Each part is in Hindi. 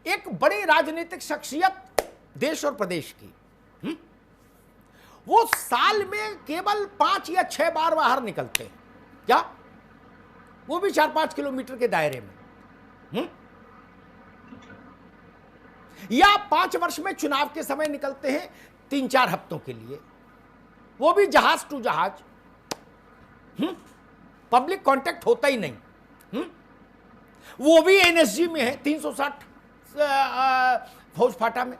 एक बड़ी राजनीतिक शख्सियत देश और प्रदेश की, वो साल में केवल 5 या 6 बार बाहर निकलते हैं, क्या वो भी 4-5 किलोमीटर के दायरे में, या 5 वर्ष में चुनाव के समय निकलते हैं 3-4 हफ्तों के लिए, वो भी जहाज टू जहाज, पब्लिक कांटेक्ट होता ही नहीं, वो भी एनएसजी में है 360 फौज फाटा में।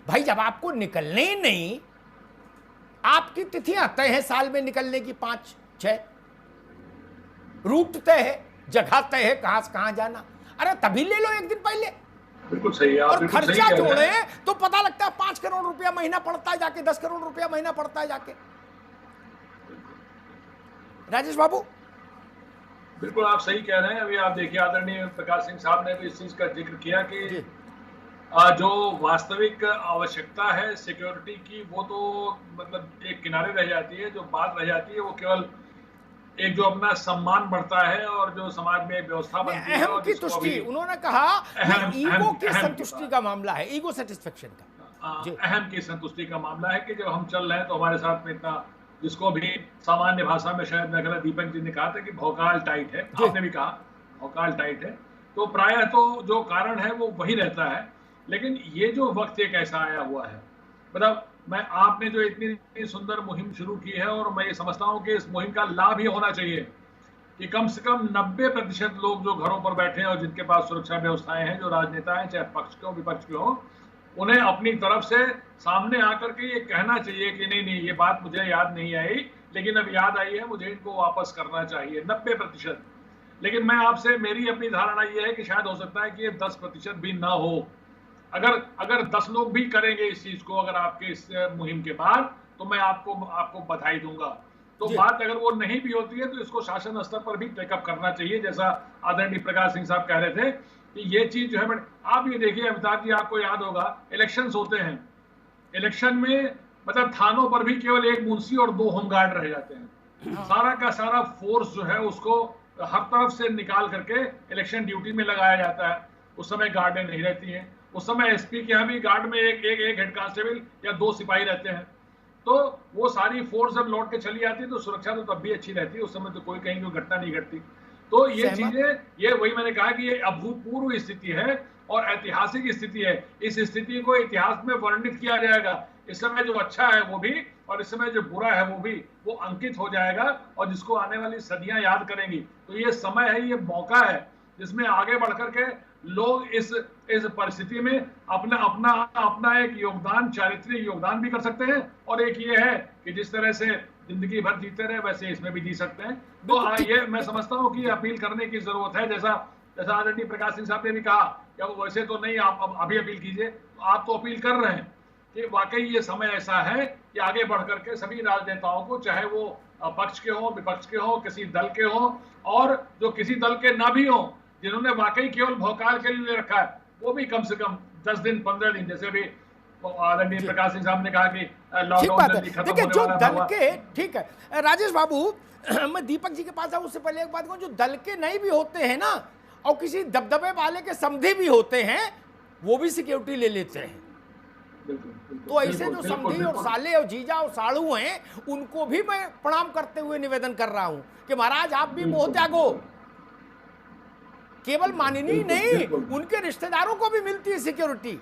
भाई जब आपको निकलने ही नहीं, आपकी तिथियां तय है साल में निकलने की 5-6, रूट तय है, जगह तय है कहां से कहां जाना, अरे तभी ले लो एक दिन पहले। बिल्कुल सही है, और खर्चा जोड़े तो पता लगता है 5 करोड़ रुपया महीना पड़ता है जाके, 10 करोड़ रुपया महीना पड़ता है जाके। राजेश बाबू बिल्कुल आप सही कह रहे हैं। अभी आप देखिए आदरणीय प्रकाश सिंह साहब ने भी इस चीज का जिक्र किया कि जो वास्तविक आवश्यकता है सिक्योरिटी की, वो तो मतलब एक किनारे रह जाती है। जो बात रह जाती है वो केवल एक जो अपना सम्मान बढ़ता है और जो समाज में व्यवस्था बनती है, अहम की तुष्टि, उन्होंने कहा ईगो की संतुष्टि का मामला है, ईगो सेटिस्फेक्शन का, अहम की संतुष्टि का मामला है कि जब हम चल रहे हैं तो हमारे साथ में इतना, जिसको भी सामान्य भाषा में शायद मेरा दीपक जी ने कहा था कि भौकाल टाइट है, आपने भी कहा भौकाल टाइट है, तो प्रायः तो जो कारण है वो वही रहता है। लेकिन ये जो वक्त एक ऐसा आया हुआ है, मतलब आपने जो इतनी सुंदर मुहिम शुरू की है, और मैं ये समझता हूँ कि इस मुहिम का लाभ ये होना चाहिए कि कम से कम 90% लोग जो घरों पर बैठे हैं और जिनके पास सुरक्षा व्यवस्थाएं हैं, जो राजनेता हैं, चाहे पक्ष के हो विपक्ष के हो, उन्हें अपनी तरफ से सामने आकर के ये कहना चाहिए कि नहीं नहीं ये बात मुझे याद नहीं आई, लेकिन अब याद आई है, मुझे इनको वापस करना चाहिए 90%। लेकिन मैं आपसे, मेरी अपनी धारणा ये है कि शायद हो सकता है कि ये 10% भी ना हो। अगर 10 लोग भी करेंगे इस चीज को, अगर आपके इस मुहिम के बाद, तो मैं आपको बधाई दूंगा। तो बात अगर वो नहीं भी होती है तो इसको शासन स्तर पर भी टेकअप करना चाहिए, जैसा आदरणीय प्रकाश सिंह साहब कह रहे थे कि ये चीज जो है। आप ये देखिए अमिताभ जी, आपको याद होगा इलेक्शंस होते हैं, इलेक्शन में मतलब थानों पर भी केवल 1 मुंशी और 2 होमगार्ड रह जाते हैं। सारा का सारा फोर्स जो है उसको हर तरफ से निकाल करके इलेक्शन ड्यूटी में लगाया जाता है। उस समय गार्डें नहीं रहती हैं, उस समय एसपी के यहाँ भी गार्ड में एक हेड कांस्टेबल या 2 सिपाही रहते हैं। तो वो सारी फोर्स जब लौट के चली आती है तो सुरक्षा तो तब भी अच्छी रहती है, उस समय तो कोई कहीं कोई घटना नहीं घटती। तो ये चीजें, ये वही मैंने कहा कि ये अभूतपूर्व स्थिति है और ऐतिहासिक स्थिति है। इस स्थिति को इतिहास में वर्णित किया जाएगा। इस समय जो अच्छा है वो भी, और इस समय जो बुरा है वो भी, वो अंकित हो जाएगा और जिसको आने वाली सदियां याद करेंगी। तो ये समय है, ये मौका है जिसमें आगे बढ़ करके लोग इस परिस्थिति में अपना एक योगदान, चारित्रिक योगदान भी कर सकते हैं। और एक ये है कि जिस तरह से जिंदगी भर जीते रहे वैसे इसमें भी जी सकते हैं। तो ये मैं समझता हूँ कि अपील करने की जरूरत है, जैसा आदरणीय प्रकाश सिंह साहब ने भी कहा कि वो वैसे तो नहीं, आप अभी अपील कीजिए। तो आप तो अपील कर रहे हैं कि वाकई ये समय ऐसा है कि आगे बढ़ करके सभी राजनेताओं को, चाहे वो पक्ष के हो विपक्ष के हो, किसी दल के हो, और जो किसी दल के ना भी हो, जिन्होंने वाकई केवल भौकाल के लिए रखा है, वो भी कम से कम 10 दिन 15 दिन, जैसे भी आदरणीय प्रकाश सिंह साहब ने कहा कि लॉकडाउन जल्दी खत्म होने वाला दल के, ठीक है राजेश बाबू, मैं दीपक जी के पास आऊं उससे पहले एक बात कहूं, जो दल के नहीं भी होते हैं ना, और किसी दबदबे वाले के समधी भी होते हैं, वो भी सिक्योरिटी ले लेते हैं। तो ऐसे जो समधी और साले और जीजा और साड़ू हैं, उनको भी मैं प्रणाम करते हुए निवेदन कर रहा हूं कि महाराज आप भी मोह त्यागो। केवल माननीय नहीं, उनके रिश्तेदारों को भी मिलती है सिक्योरिटी।